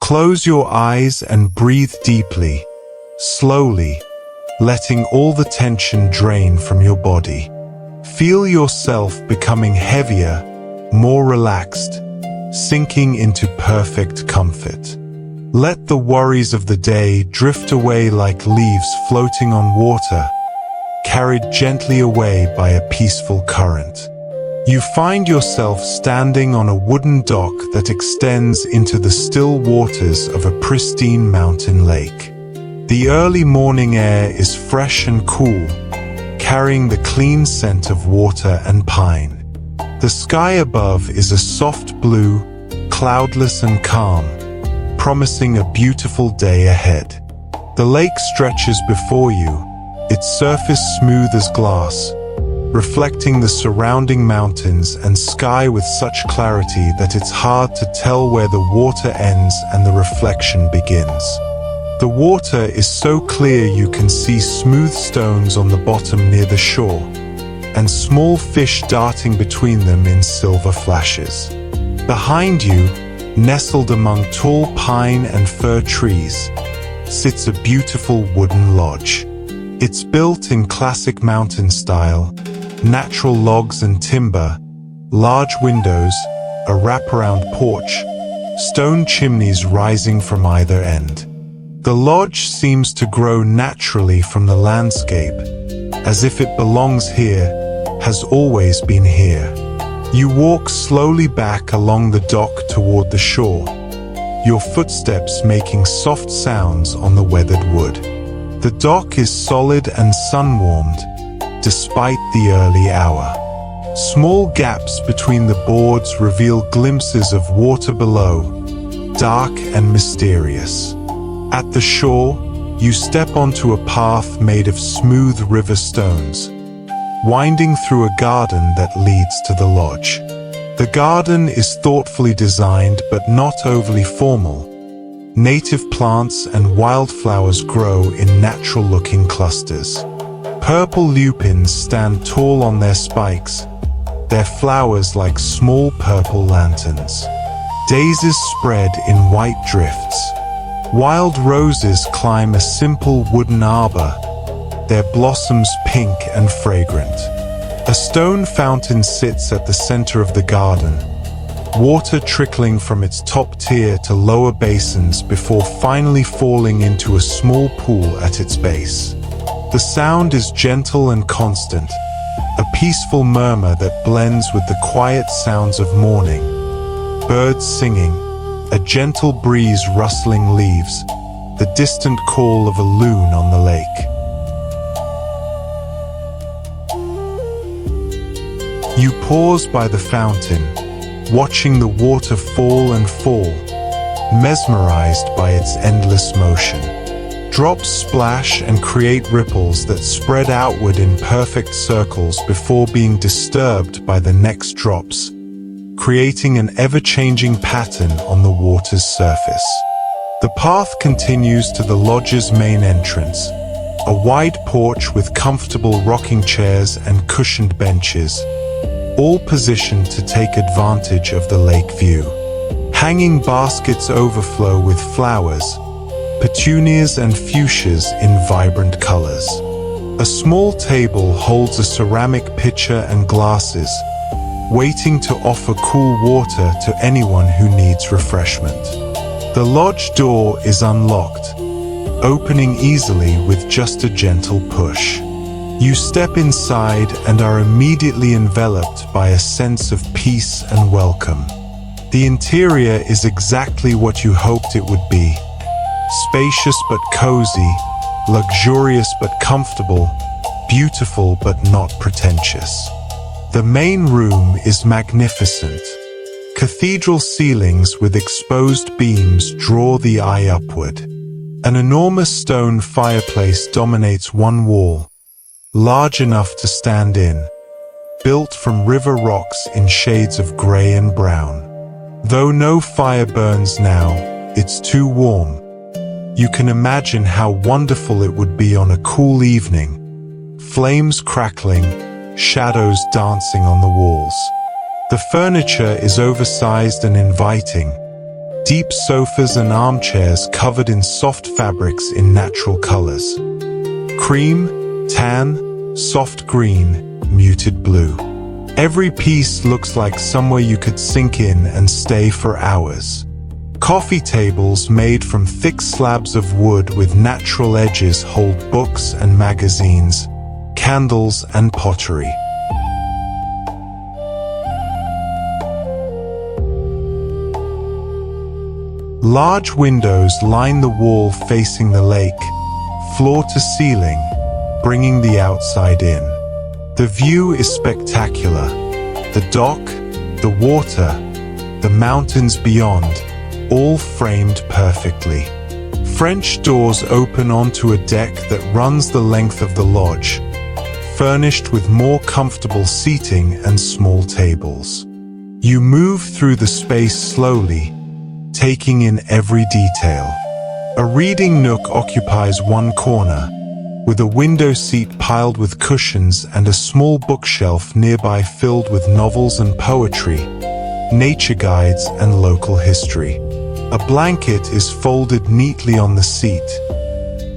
Close your eyes and breathe deeply, slowly, letting all the tension drain from your body. Feel yourself becoming heavier, more relaxed, sinking into perfect comfort. Let the worries of the day drift away like leaves floating on water, carried gently away by a peaceful current. You find yourself standing on a wooden dock that extends into the still waters of a pristine mountain lake. The early morning air is fresh and cool, carrying the clean scent of water and pine. The sky above is a soft blue, cloudless and calm, promising a beautiful day ahead. The lake stretches before you, its surface smooth as glass, reflecting the surrounding mountains and sky with such clarity that it's hard to tell where the water ends and the reflection begins. The water is so clear you can see smooth stones on the bottom near the shore, and small fish darting between them in silver flashes. Behind you, nestled among tall pine and fir trees, sits a beautiful wooden lodge. It's built in classic mountain style, natural logs and timber, large windows, a wraparound porch, stone chimneys rising from either end. The lodge seems to grow naturally from the landscape, as if it belongs here, has always been here. You walk slowly back along the dock toward the shore, your footsteps making soft sounds on the weathered wood. The dock is solid and sun-warmed, despite the early hour. Small gaps between the boards reveal glimpses of water below, dark and mysterious. At the shore, you step onto a path made of smooth river stones, winding through a garden that leads to the lodge. The garden is thoughtfully designed but not overly formal. Native plants and wildflowers grow in natural-looking clusters. Purple lupins stand tall on their spikes, their flowers like small purple lanterns. Daisies spread in white drifts. Wild roses climb a simple wooden arbor, their blossoms pink and fragrant. A stone fountain sits at the center of the garden, water trickling from its top tier to lower basins before finally falling into a small pool at its base. The sound is gentle and constant, a peaceful murmur that blends with the quiet sounds of morning. Birds singing, a gentle breeze rustling leaves, the distant call of a loon on the lake. You pause by the fountain, watching the water fall and fall, mesmerized by its endless motion. Drops splash and create ripples that spread outward in perfect circles before being disturbed by the next drops, creating an ever-changing pattern on the water's surface. The path continues to the lodge's main entrance, a wide porch with comfortable rocking chairs and cushioned benches, all positioned to take advantage of the lake view. Hanging baskets overflow with flowers, petunias and fuchsias in vibrant colors. A small table holds a ceramic pitcher and glasses, waiting to offer cool water to anyone who needs refreshment. The lodge door is unlocked, opening easily with just a gentle push. You step inside and are immediately enveloped by a sense of peace and welcome. The interior is exactly what you hoped it would be. Spacious but cozy, luxurious but comfortable, beautiful but not pretentious. The main room is magnificent. Cathedral ceilings with exposed beams draw the eye upward. An enormous stone fireplace dominates one wall, large enough to stand in, built from river rocks in shades of gray and brown. Though no fire burns now, it's too warm. You can imagine how wonderful it would be on a cool evening. Flames crackling, shadows dancing on the walls. The furniture is oversized and inviting. Deep sofas and armchairs covered in soft fabrics in natural colors. Cream, tan, soft green, muted blue. Every piece looks like somewhere you could sink in and stay for hours. Coffee tables made from thick slabs of wood with natural edges hold books and magazines, candles and pottery. Large windows line the wall facing the lake, floor to ceiling, bringing the outside in. The view is spectacular. The dock, the water, the mountains beyond, all framed perfectly. French doors open onto a deck that runs the length of the lodge, furnished with more comfortable seating and small tables. You move through the space slowly, taking in every detail. A reading nook occupies one corner, with a window seat piled with cushions and a small bookshelf nearby filled with novels and poetry, nature guides and local history. A blanket is folded neatly on the seat,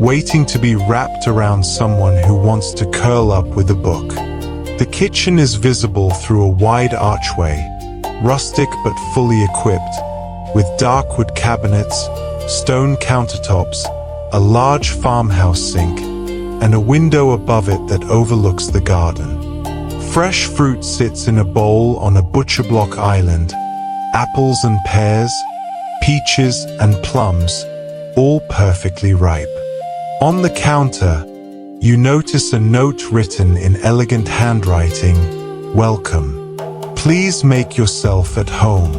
waiting to be wrapped around someone who wants to curl up with a book. The kitchen is visible through a wide archway, rustic but fully equipped, with dark wood cabinets, stone countertops, a large farmhouse sink, and a window above it that overlooks the garden. Fresh fruit sits in a bowl on a butcher block island, apples and pears, peaches and plums, all perfectly ripe. On the counter, you notice a note written in elegant handwriting, "Welcome. Please make yourself at home."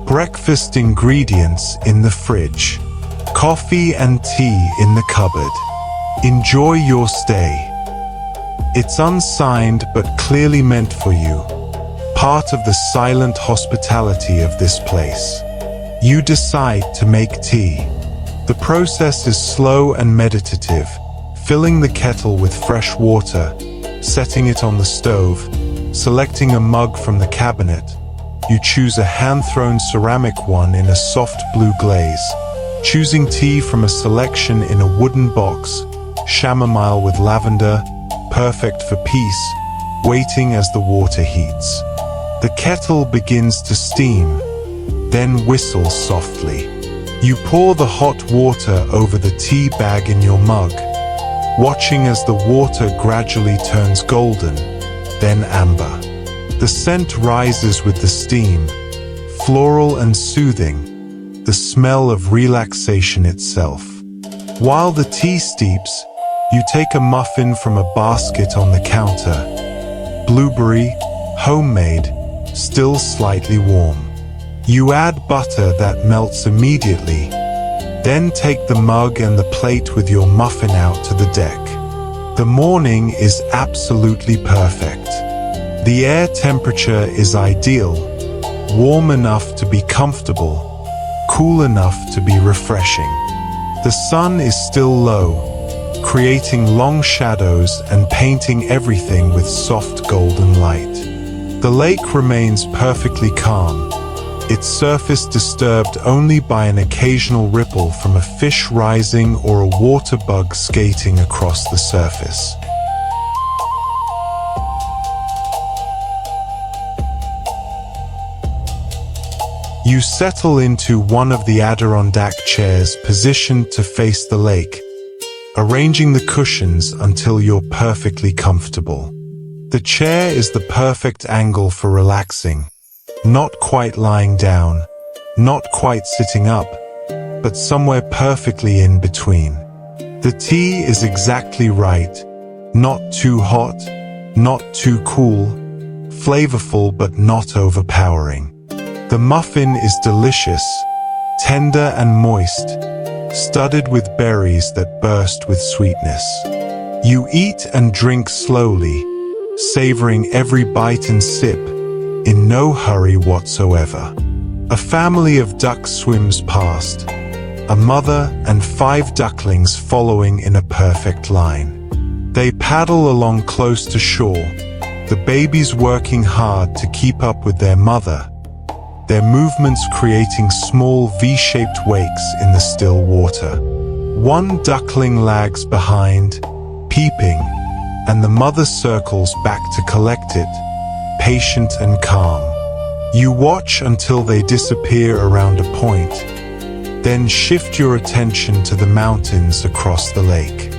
Breakfast ingredients in the fridge. Coffee and tea in the cupboard. Enjoy your stay. It's unsigned but clearly meant for you, part of the silent hospitality of this place. You decide to make tea. The process is slow and meditative, filling the kettle with fresh water, setting it on the stove, selecting a mug from the cabinet. You choose a hand-thrown ceramic one in a soft blue glaze, choosing tea from a selection in a wooden box, chamomile with lavender, perfect for peace, waiting as the water heats. The kettle begins to steam, then whistles softly. You pour the hot water over the tea bag in your mug, watching as the water gradually turns golden, then amber. The scent rises with the steam, floral and soothing, the smell of relaxation itself. While the tea steeps, you take a muffin from a basket on the counter. Blueberry, homemade, still slightly warm. You add butter that melts immediately, then take the mug and the plate with your muffin out to the deck. The morning is absolutely perfect. The air temperature is ideal, warm enough to be comfortable, cool enough to be refreshing. The sun is still low, creating long shadows and painting everything with soft golden light. The lake remains perfectly calm, its surface disturbed only by an occasional ripple from a fish rising or a water bug skating across the surface. You settle into one of the Adirondack chairs positioned to face the lake, arranging the cushions until you're perfectly comfortable. The chair is the perfect angle for relaxing, not quite lying down, not quite sitting up, but somewhere perfectly in between. The tea is exactly right, not too hot, not too cool, flavorful but not overpowering. The muffin is delicious, tender and moist, studded with berries that burst with sweetness. You eat and drink slowly, savoring every bite and sip, in no hurry whatsoever. A family of ducks swims past, a mother and 5 ducklings following in a perfect line. They paddle along close to shore, the babies working hard to keep up with their mother, their movements creating small V-shaped wakes in the still water. One duckling lags behind, peeping, and the mother circles back to collect it, patient and calm. You watch until they disappear around a point, then shift your attention to the mountains across the lake.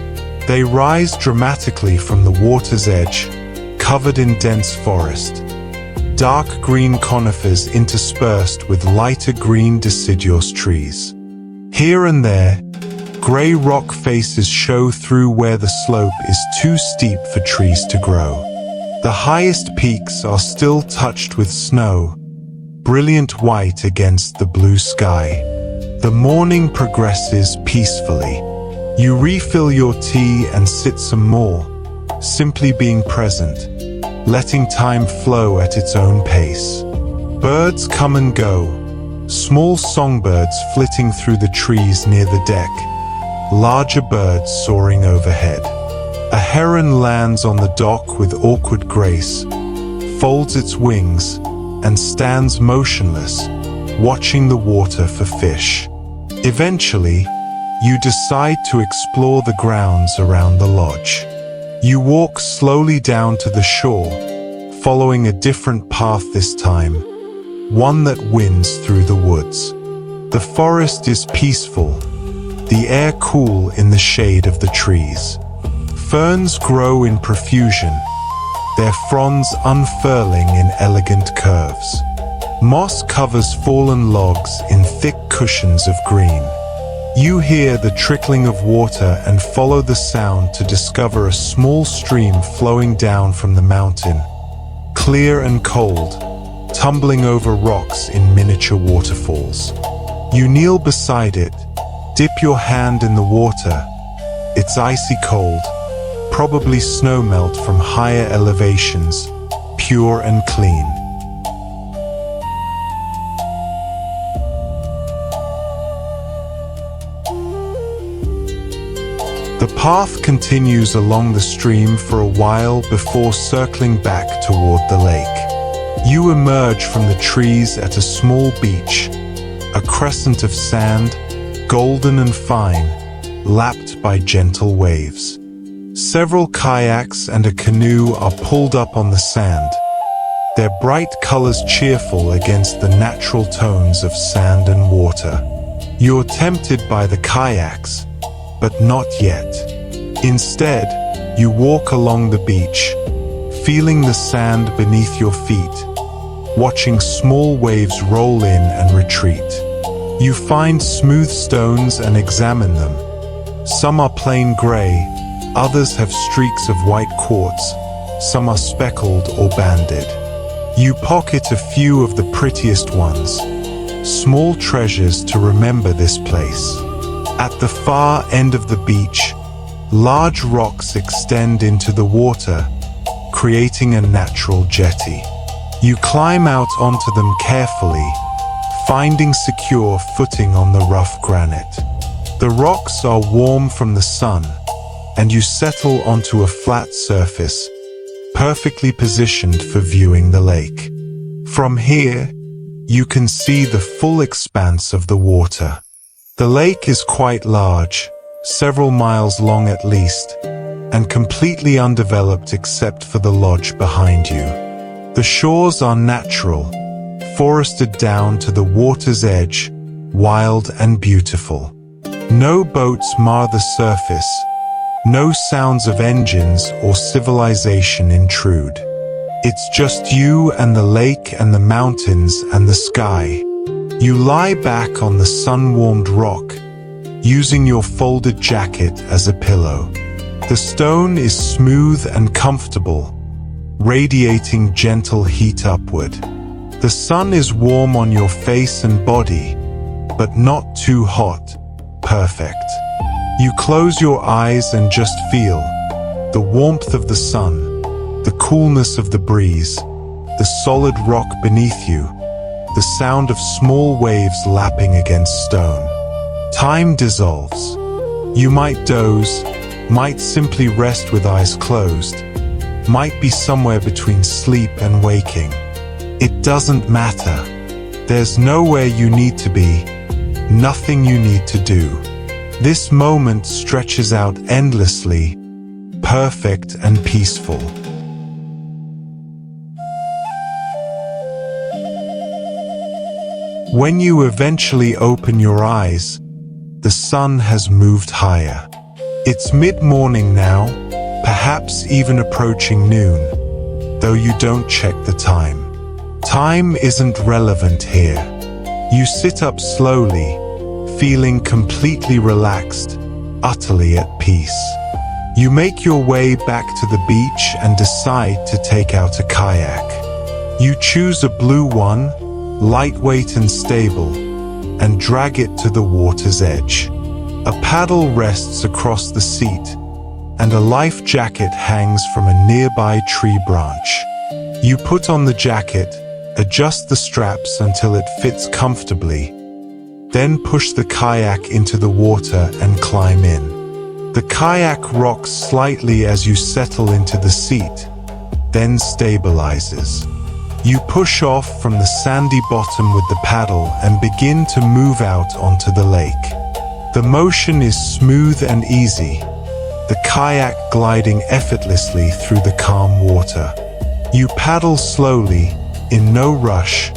They rise dramatically from the water's edge, covered in dense forest. Dark green conifers interspersed with lighter green deciduous trees. Here and there, gray rock faces show through where the slope is too steep for trees to grow. The highest peaks are still touched with snow, brilliant white against the blue sky. The morning progresses peacefully. You refill your tea and sit some more, simply being present, letting time flow at its own pace. Birds come and go, small songbirds flitting through the trees near the deck, larger birds soaring overhead. A heron lands on the dock with awkward grace, folds its wings, and stands motionless, watching the water for fish. Eventually, you decide to explore the grounds around the lodge. You walk slowly down to the shore, following a different path this time, one that winds through the woods. The forest is peaceful, the air cool in the shade of the trees. Ferns grow in profusion, their fronds unfurling in elegant curves. Moss covers fallen logs in thick cushions of green. You hear the trickling of water and follow the sound to discover a small stream flowing down from the mountain, clear and cold, tumbling over rocks in miniature waterfalls. You kneel beside it, dip your hand in the water. It's icy cold, probably snowmelt from higher elevations, pure and clean. The path continues along the stream for a while before circling back toward the lake. You emerge from the trees at a small beach, a crescent of sand, golden and fine, lapped by gentle waves. Several kayaks and a canoe are pulled up on the sand, their bright colors cheerful against the natural tones of sand and water. You're tempted by the kayaks, but not yet. Instead, you walk along the beach, feeling the sand beneath your feet, watching small waves roll in and retreat. You find smooth stones and examine them. Some are plain gray, others have streaks of white quartz, some are speckled or banded. You pocket a few of the prettiest ones, small treasures to remember this place. At the far end of the beach, large rocks extend into the water, creating a natural jetty. You climb out onto them carefully, finding secure footing on the rough granite. The rocks are warm from the sun, and you settle onto a flat surface, perfectly positioned for viewing the lake. From here, you can see the full expanse of the water. The lake is quite large, several miles long at least, and completely undeveloped except for the lodge behind you. The shores are natural, forested down to the water's edge, wild and beautiful. No boats mar the surface, no sounds of engines or civilization intrude. It's just you and the lake and the mountains and the sky. You lie back on the sun-warmed rock, using your folded jacket as a pillow. The stone is smooth and comfortable, radiating gentle heat upward. The sun is warm on your face and body, but not too hot, perfect. You close your eyes and just feel the warmth of the sun, the coolness of the breeze, the solid rock beneath you, the sound of small waves lapping against stone. Time dissolves. You might doze, might simply rest with eyes closed, might be somewhere between sleep and waking. It doesn't matter. There's nowhere you need to be, nothing you need to do. This moment stretches out endlessly, perfect and peaceful. When you eventually open your eyes, the sun has moved higher. It's mid-morning now, perhaps even approaching noon, though you don't check the time. Time isn't relevant here. You sit up slowly, feeling completely relaxed, utterly at peace. You make your way back to the beach and decide to take out a kayak. You choose a blue one, lightweight and stable, and drag it to the water's edge. A paddle rests across the seat, and a life jacket hangs from a nearby tree branch. You put on the jacket, adjust the straps until it fits comfortably, then push the kayak into the water and climb in. The kayak rocks slightly as you settle into the seat, then stabilizes. You push off from the sandy bottom with the paddle and begin to move out onto the lake. The motion is smooth and easy, the kayak gliding effortlessly through the calm water. You paddle slowly, in no rush,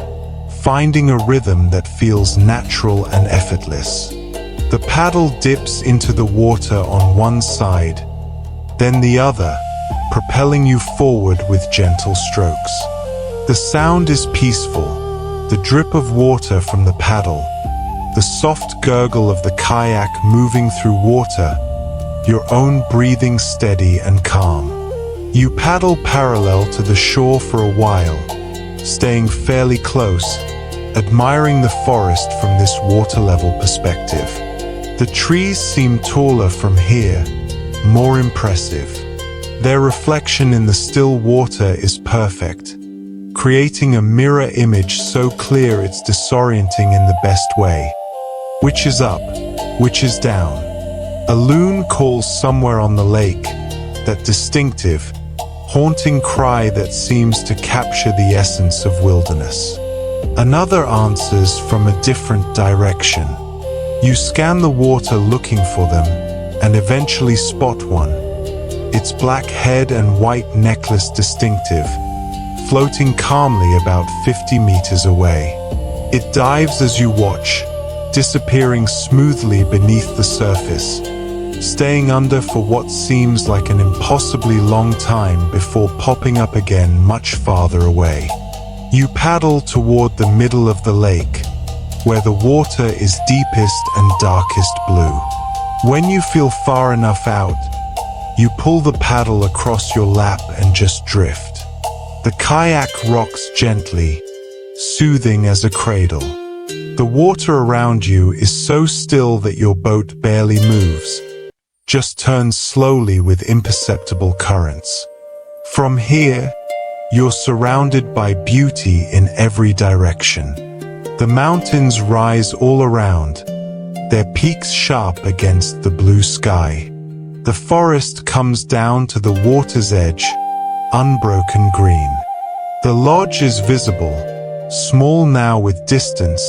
finding a rhythm that feels natural and effortless. The paddle dips into the water on one side, then the other, propelling you forward with gentle strokes. The sound is peaceful, the drip of water from the paddle, the soft gurgle of the kayak moving through water, your own breathing steady and calm. You paddle parallel to the shore for a while, staying fairly close, admiring the forest from this water-level perspective. The trees seem taller from here, more impressive. Their reflection in the still water is perfect, creating a mirror image so clear it's disorienting in the best way. Which is up? Which is down? A loon calls somewhere on the lake, that distinctive, haunting cry that seems to capture the essence of wilderness. Another answers from a different direction. You scan the water looking for them, and eventually spot one. Its black head and white necklace distinctive, floating calmly about 50 meters away. It dives as you watch, disappearing smoothly beneath the surface, staying under for what seems like an impossibly long time before popping up again much farther away. You paddle toward the middle of the lake, where the water is deepest and darkest blue. When you feel far enough out, you pull the paddle across your lap and just drift. The kayak rocks gently, soothing as a cradle. The water around you is so still that your boat barely moves, just turns slowly with imperceptible currents. From here, you're surrounded by beauty in every direction. The mountains rise all around, their peaks sharp against the blue sky. The forest comes down to the water's edge, unbroken green. The lodge is visible, small now with distance,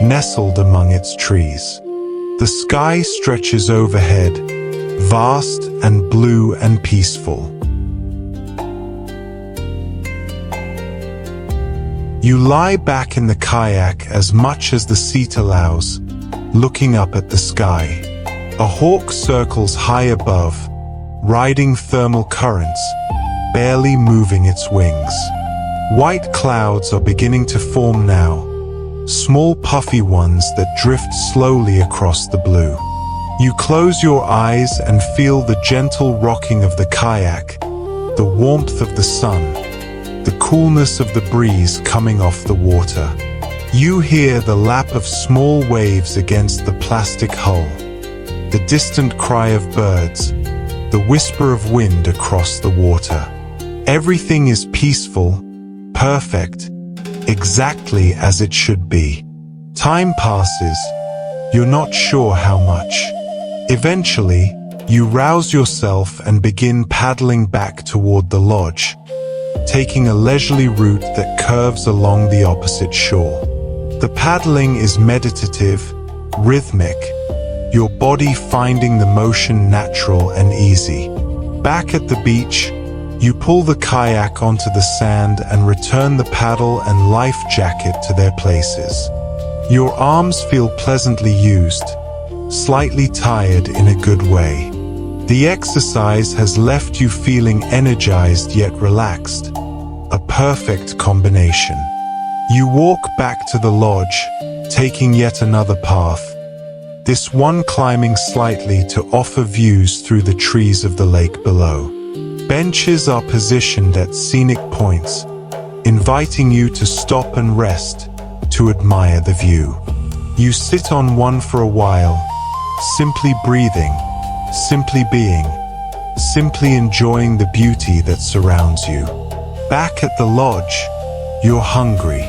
nestled among its trees. The sky stretches overhead, vast and blue and peaceful. You lie back in the kayak as much as the seat allows, looking up at the sky. A hawk circles high above, riding thermal currents, barely moving its wings. White clouds are beginning to form now, small puffy ones that drift slowly across the blue. You close your eyes and feel the gentle rocking of the kayak, the warmth of the sun, the coolness of the breeze coming off the water. You hear the lap of small waves against the plastic hull, the distant cry of birds, the whisper of wind across the water. Everything is peaceful, perfect, exactly as it should be. Time passes, you're not sure how much. Eventually, you rouse yourself and begin paddling back toward the lodge, taking a leisurely route that curves along the opposite shore. The paddling is meditative, rhythmic, your body finding the motion natural and easy. Back at the beach, you pull the kayak onto the sand and return the paddle and life jacket to their places. Your arms feel pleasantly used, slightly tired in a good way. The exercise has left you feeling energized yet relaxed, a perfect combination. You walk back to the lodge, taking yet another path, this one climbing slightly to offer views through the trees of the lake below. Benches are positioned at scenic points, inviting you to stop and rest, to admire the view. You sit on one for a while, simply breathing, simply being, simply enjoying the beauty that surrounds you. Back at the lodge, you're hungry.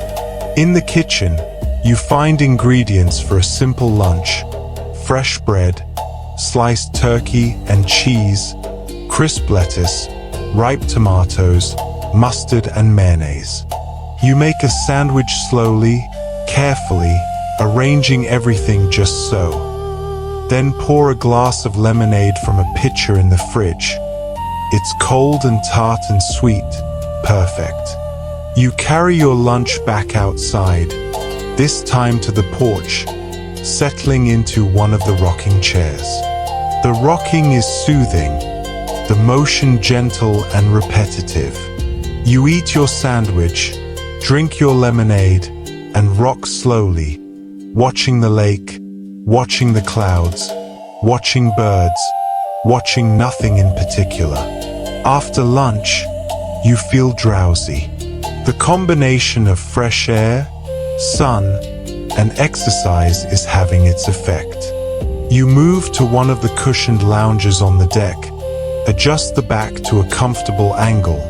In the kitchen, you find ingredients for a simple lunch: fresh bread, sliced turkey and cheese, crisp lettuce, ripe tomatoes, mustard and mayonnaise. You make a sandwich slowly, carefully, arranging everything just so. Then pour a glass of lemonade from a pitcher in the fridge. It's cold and tart and sweet, perfect. You carry your lunch back outside, this time to the porch, settling into one of the rocking chairs. The rocking is soothing, the motion gentle and repetitive. You eat your sandwich, drink your lemonade, and rock slowly, watching the lake, watching the clouds, watching birds, watching nothing in particular. After lunch, you feel drowsy. The combination of fresh air, sun, and exercise is having its effect. You move to one of the cushioned lounges on the deck, adjust the back to a comfortable angle,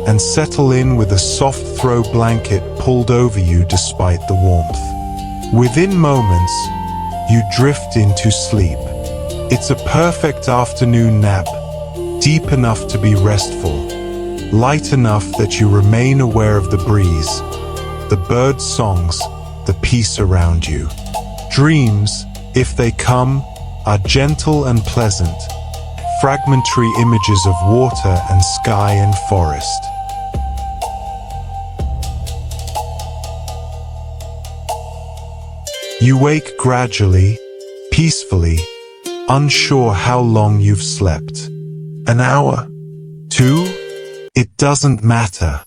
and settle in with a soft throw blanket pulled over you despite the warmth. Within moments, you drift into sleep. It's a perfect afternoon nap, deep enough to be restful, light enough that you remain aware of the breeze, the bird songs, the peace around you. Dreams, if they come, are gentle and pleasant, fragmentary images of water and sky and forest. You wake gradually, peacefully, unsure how long you've slept. An hour? 2? It doesn't matter.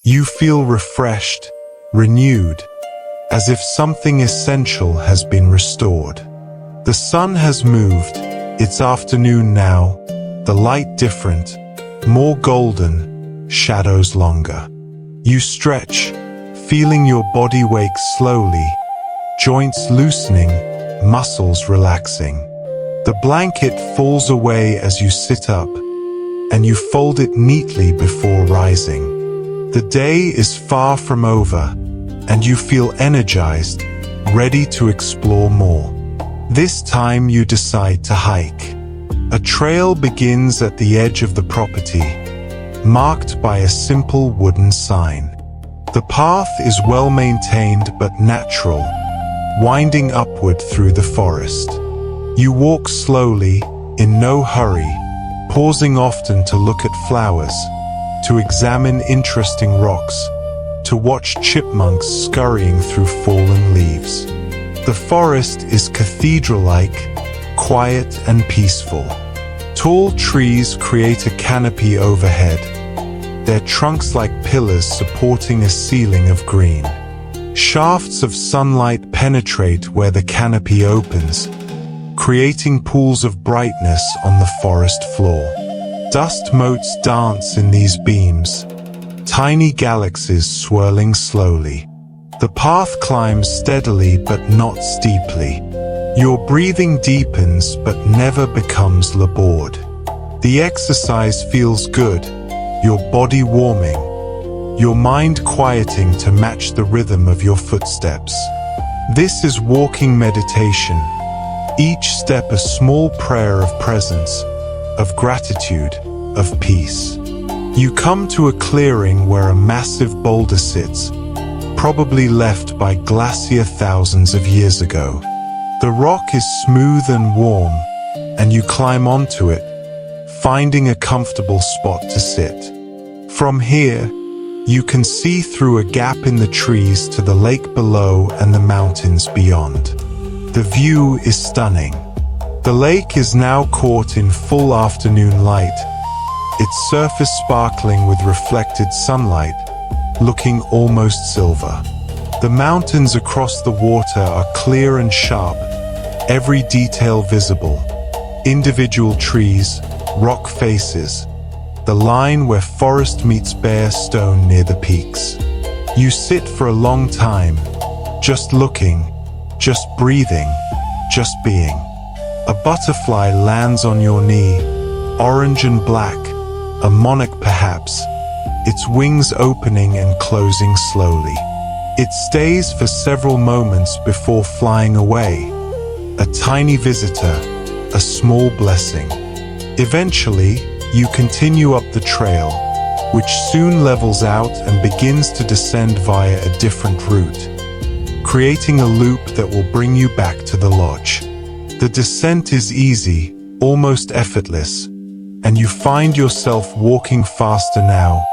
You feel refreshed, renewed, as if something essential has been restored. The sun has moved, it's afternoon now, the light different, more golden, shadows longer. You stretch, feeling your body wake slowly, joints loosening, muscles relaxing. The blanket falls away as you sit up, and you fold it neatly before rising. The day is far from over, and you feel energized, ready to explore more. This time you decide to hike. A trail begins at the edge of the property, marked by a simple wooden sign. The path is well maintained but natural, winding upward through the forest. You walk slowly, in no hurry, pausing often to look at flowers, to examine interesting rocks, to watch chipmunks scurrying through fallen leaves. The forest is cathedral-like, quiet and peaceful. Tall trees create a canopy overhead, their trunks like pillars supporting a ceiling of green. Shafts of sunlight penetrate where the canopy opens, creating pools of brightness on the forest floor. Dust motes dance in these beams, tiny galaxies swirling slowly. The path climbs steadily but not steeply. Your breathing deepens but never becomes labored. The exercise feels good, your body warming, your mind quieting to match the rhythm of your footsteps. This is walking meditation, each step a small prayer of presence, of gratitude, of peace. You come to a clearing where a massive boulder sits, probably left by glacier thousands of years ago. The rock is smooth and warm, and you climb onto it, finding a comfortable spot to sit. From here, you can see through a gap in the trees to the lake below and the mountains beyond. The view is stunning. The lake is now caught in full afternoon light, its surface sparkling with reflected sunlight, looking almost silver. The mountains across the water are clear and sharp, every detail visible. Individual trees, rock faces, the line where forest meets bare stone near the peaks. You sit for a long time, just looking, just breathing, just being. A butterfly lands on your knee, orange and black, a monarch perhaps, its wings opening and closing slowly. It stays for several moments before flying away. A tiny visitor, a small blessing. Eventually, you continue up the trail, which soon levels out and begins to descend via a different route, creating a loop that will bring you back to the lodge. The descent is easy, almost effortless, and you find yourself walking faster now,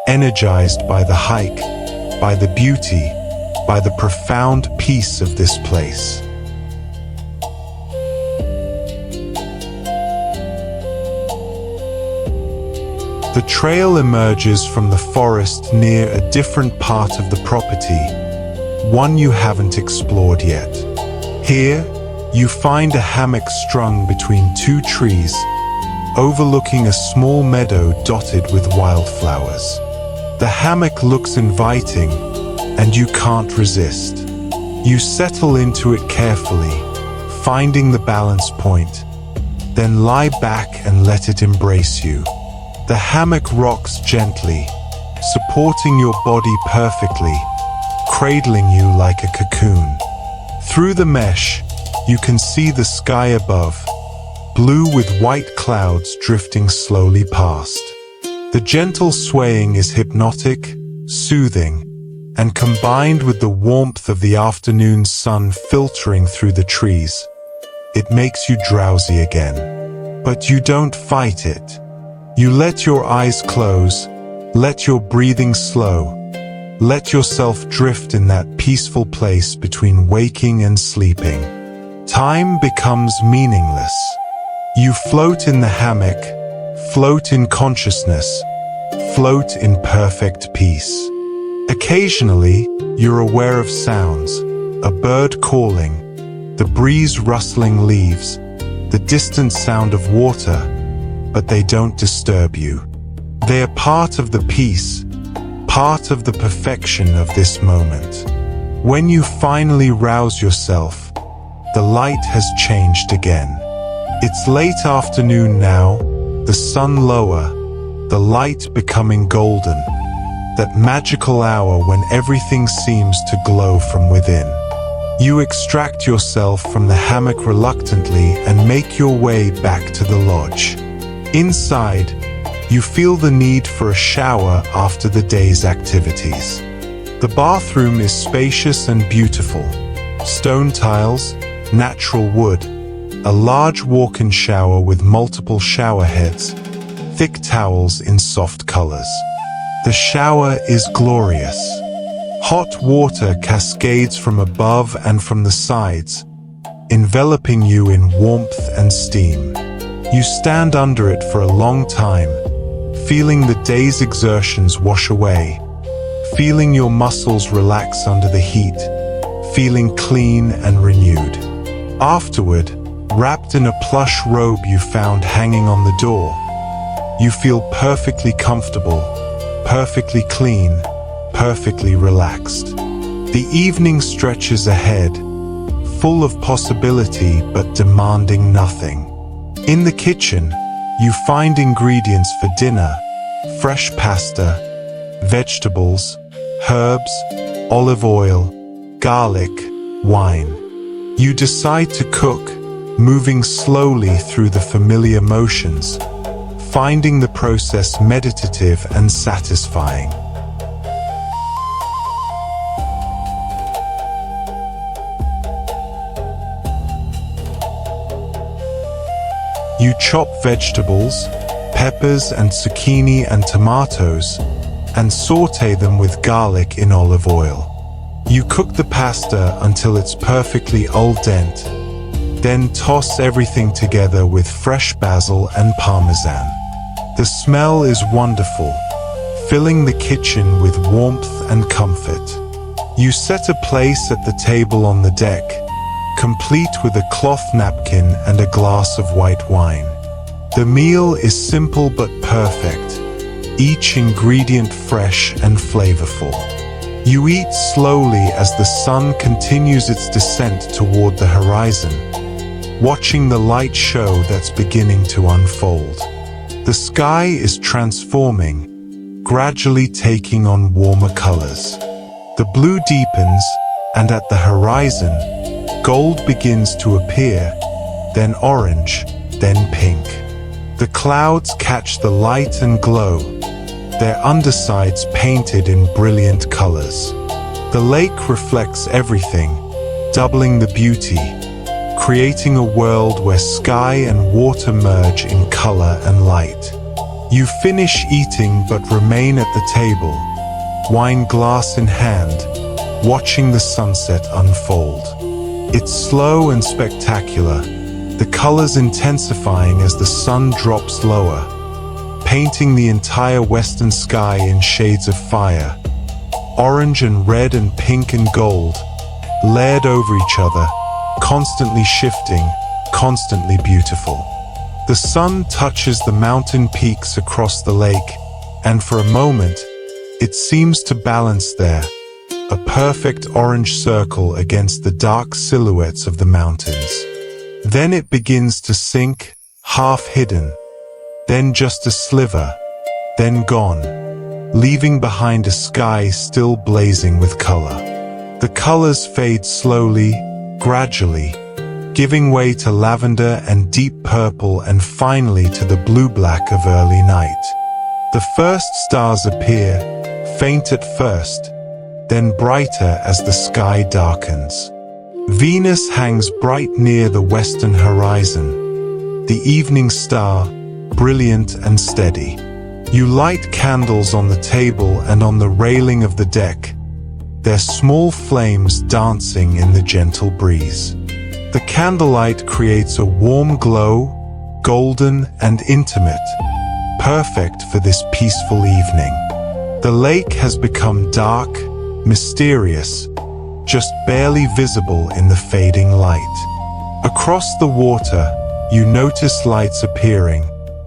energized by the hike, by the beauty, by the profound peace of this place. The trail emerges from the forest near a different part of the property, one you haven't explored yet. Here, you find a hammock strung between two trees, overlooking a small meadow dotted with wildflowers. The hammock looks inviting, and you can't resist. You settle into it carefully, finding the balance point, then lie back and let it embrace you. The hammock rocks gently, supporting your body perfectly, cradling you like a cocoon. Through the mesh, you can see the sky above, blue with white clouds drifting slowly past. The gentle swaying is hypnotic, soothing, and combined with the warmth of the afternoon sun filtering through the trees, it makes you drowsy again. But you don't fight it. You let your eyes close, let your breathing slow, let yourself drift in that peaceful place between waking and sleeping. Time becomes meaningless. You float in the hammock, float in consciousness, float in perfect peace. Occasionally, you're aware of sounds, a bird calling, the breeze rustling leaves, the distant sound of water, but they don't disturb you. They are part of the peace, part of the perfection of this moment. When you finally rouse yourself, the light has changed again. It's late afternoon now, the sun lower, the light becoming golden, that magical hour when everything seems to glow from within. You extract yourself from the hammock reluctantly and make your way back to the lodge. Inside, you feel the need for a shower after the day's activities. The bathroom is spacious and beautiful. Stone tiles, natural wood, a large walk-in shower with multiple shower heads, thick towels in soft colors. The shower is glorious. Hot water cascades from above and from the sides, enveloping you in warmth and steam. You stand under it for a long time, feeling the day's exertions wash away, feeling your muscles relax under the heat, feeling clean and renewed. Afterward, wrapped in a plush robe you found hanging on the door, you feel perfectly comfortable, perfectly clean, perfectly relaxed. The evening stretches ahead, full of possibility but demanding nothing. In the kitchen, you find ingredients for dinner, fresh pasta, vegetables, herbs, olive oil, garlic, wine. You decide to cook, moving slowly through the familiar motions, finding the process meditative and satisfying. You chop vegetables, peppers and zucchini and tomatoes, and saute them with garlic in olive oil. You cook the pasta until it's perfectly al dente, then toss everything together with fresh basil and parmesan. The smell is wonderful, filling the kitchen with warmth and comfort. You set a place at the table on the deck, complete with a cloth napkin and a glass of white wine. The meal is simple but perfect, each ingredient fresh and flavorful. You eat slowly as the sun continues its descent toward the horizon, watching the light show that's beginning to unfold. The sky is transforming, gradually taking on warmer colors. The blue deepens, and at the horizon, gold begins to appear, then orange, then pink. The clouds catch the light and glow, their undersides painted in brilliant colors. The lake reflects everything, doubling the beauty, creating a world where sky and water merge in color and light. You finish eating but remain at the table, wine glass in hand, watching the sunset unfold. It's slow and spectacular, the colors intensifying as the sun drops lower, painting the entire western sky in shades of fire, orange and red and pink and gold, layered over each other, constantly shifting, constantly beautiful. The sun touches the mountain peaks across the lake, and for a moment, it seems to balance there, a perfect orange circle against the dark silhouettes of the mountains. Then it begins to sink, half hidden, then just a sliver, then gone, leaving behind a sky still blazing with color. The colors fade slowly, gradually, giving way to lavender and deep purple and finally to the blue-black of early night. The first stars appear, faint at first, then brighter as the sky darkens. Venus hangs bright near the western horizon, the evening star, brilliant and steady. You light candles on the table and on the railing of the deck, their small flames dancing in the gentle breeze. The candlelight creates a warm glow, golden and intimate, perfect for this peaceful evening. The lake has become dark, mysterious, just barely visible in the fading light. Across the water, you notice lights appearing,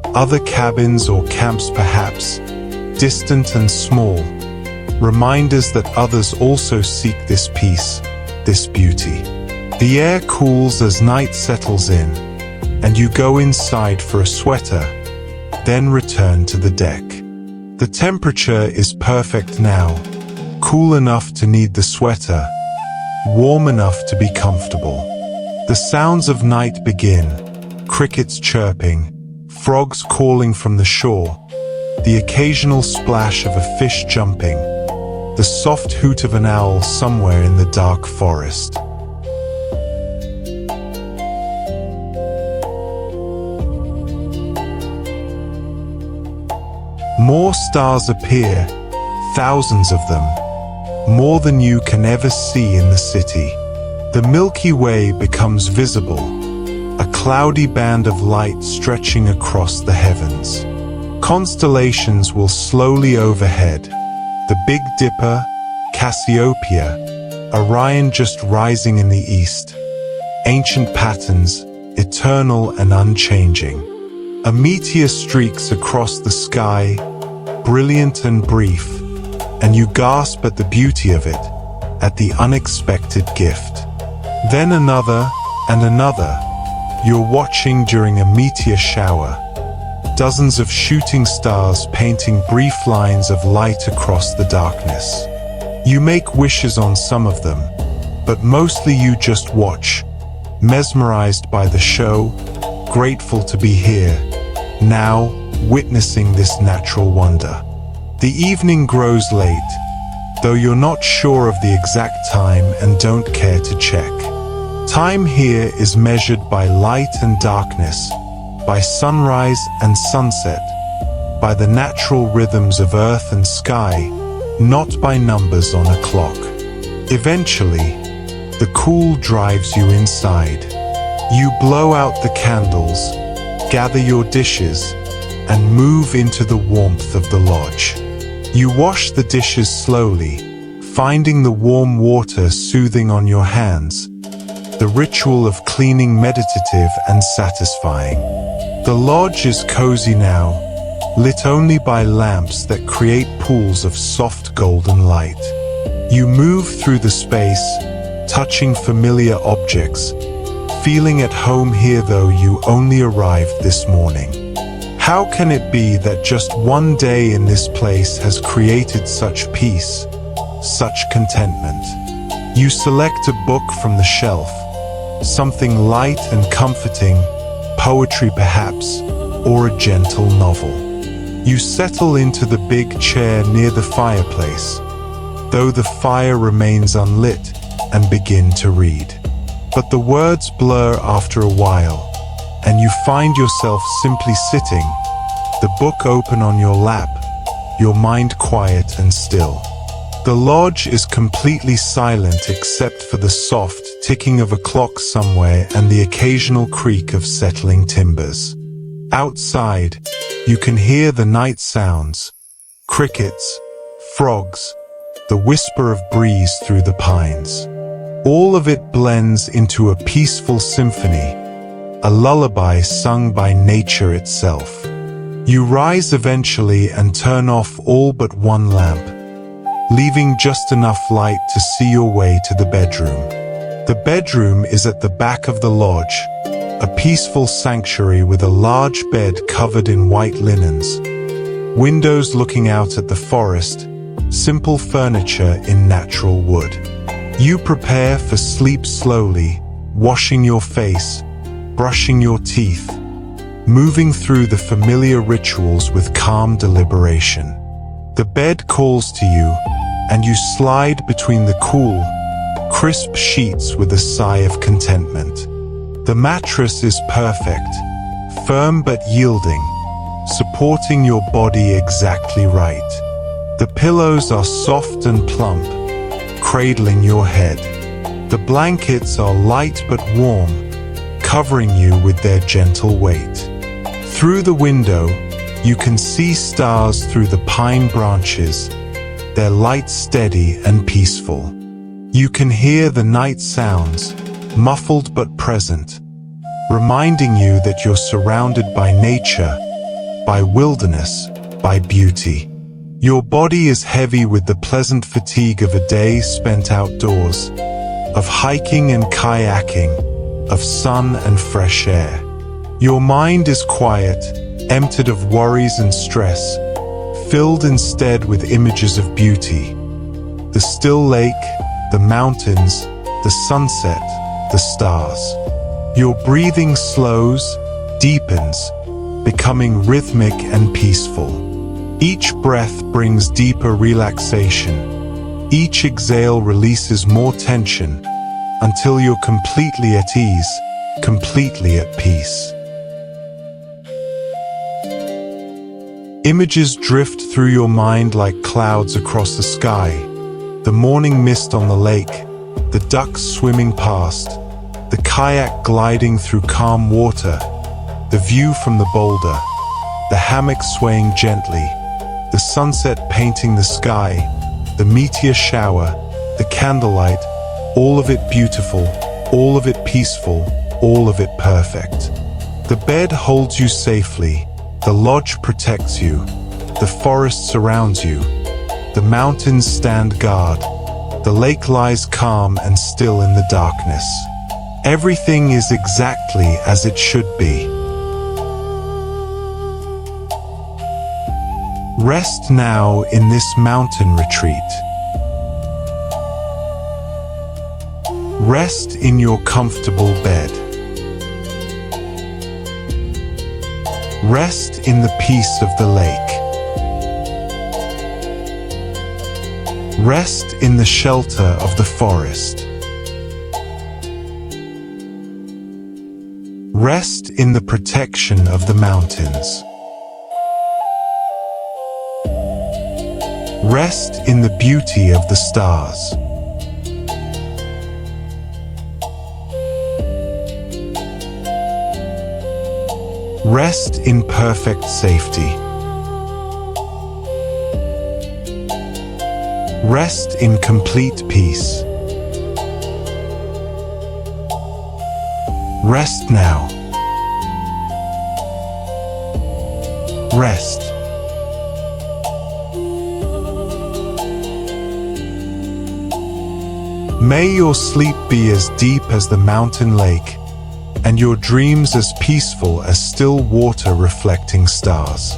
other cabins or camps perhaps, distant and small, reminders that others also seek this peace, this beauty. The air cools as night settles in, and you go inside for a sweater, then return to the deck. The temperature is perfect now, cool enough to need the sweater, warm enough to be comfortable. The sounds of night begin, crickets chirping, frogs calling from the shore, the occasional splash of a fish jumping, the soft hoot of an owl somewhere in the dark forest. More stars appear, thousands of them, more than you can ever see in the city. The Milky Way becomes visible, a cloudy band of light stretching across the heavens. Constellations will slowly overhead, the Big Dipper, Cassiopeia, Orion just rising in the east. Ancient patterns, eternal and unchanging. A meteor streaks across the sky, brilliant and brief, and you gasp at the beauty of it, at the unexpected gift. Then another and another. You're watching during a meteor shower, dozens of shooting stars painting brief lines of light across the darkness. You make wishes on some of them, but mostly you just watch, mesmerized by the show, grateful to be here, now, witnessing this natural wonder. The evening grows late, though you're not sure of the exact time and don't care to check. Time here is measured by light and darkness, by sunrise and sunset, by the natural rhythms of earth and sky, not by numbers on a clock. Eventually, the cool drives you inside. You blow out the candles, gather your dishes, and move into the warmth of the lodge. You wash the dishes slowly, finding the warm water soothing on your hands, the ritual of cleaning meditative and satisfying. The lodge is cozy now, lit only by lamps that create pools of soft golden light. You move through the space, touching familiar objects, feeling at home here though you only arrived this morning. How can it be that just one day in this place has created such peace, such contentment? You select a book from the shelf, something light and comforting, poetry perhaps, or a gentle novel. You settle into the big chair near the fireplace, though the fire remains unlit, and begin to read. But the words blur after a while, and you find yourself simply sitting, the book open on your lap, your mind quiet and still. The lodge is completely silent except for the soft ticking of a clock somewhere and the occasional creak of settling timbers. Outside, you can hear the night sounds, crickets, frogs, the whisper of breeze through the pines. All of it blends into a peaceful symphony, a lullaby sung by nature itself. You rise eventually and turn off all but one lamp, leaving just enough light to see your way to the bedroom. The bedroom is at the back of the lodge, a peaceful sanctuary with a large bed covered in white linens, windows looking out at the forest, simple furniture in natural wood. You prepare for sleep slowly, washing your face, brushing your teeth, moving through the familiar rituals with calm deliberation. The bed calls to you, and you slide between the cool, crisp sheets with a sigh of contentment. The mattress is perfect, firm but yielding, supporting your body exactly right. The pillows are soft and plump, cradling your head. The blankets are light but warm, covering you with their gentle weight. Through the window, you can see stars through the pine branches, their light steady and peaceful. You can hear the night sounds, muffled but present, reminding you that you're surrounded by nature, by wilderness, by beauty. Your body is heavy with the pleasant fatigue of a day spent outdoors, of hiking and kayaking, of sun and fresh air. Your mind is quiet, emptied of worries and stress, filled instead with images of beauty. The still lake, the mountains, the sunset, the stars. Your breathing slows, deepens, becoming rhythmic and peaceful. Each breath brings deeper relaxation. Each exhale releases more tension until you're completely at ease, completely at peace. Images drift through your mind like clouds across the sky. The morning mist on the lake, the ducks swimming past, the kayak gliding through calm water, the view from the boulder, the hammock swaying gently, the sunset painting the sky, the meteor shower, the candlelight, all of it beautiful, all of it peaceful, all of it perfect. The bed holds you safely, the lodge protects you, the forest surrounds you, the mountains stand guard, the lake lies calm and still in the darkness. Everything is exactly as it should be. Rest now in this mountain retreat. Rest in your comfortable bed. Rest in the peace of the lake. Rest in the shelter of the forest. Rest in the protection of the mountains. Rest in the beauty of the stars. Rest in perfect safety. Rest in complete peace. Rest now. Rest. May your sleep be as deep as the mountain lake, and your dreams as peaceful as still water reflecting stars.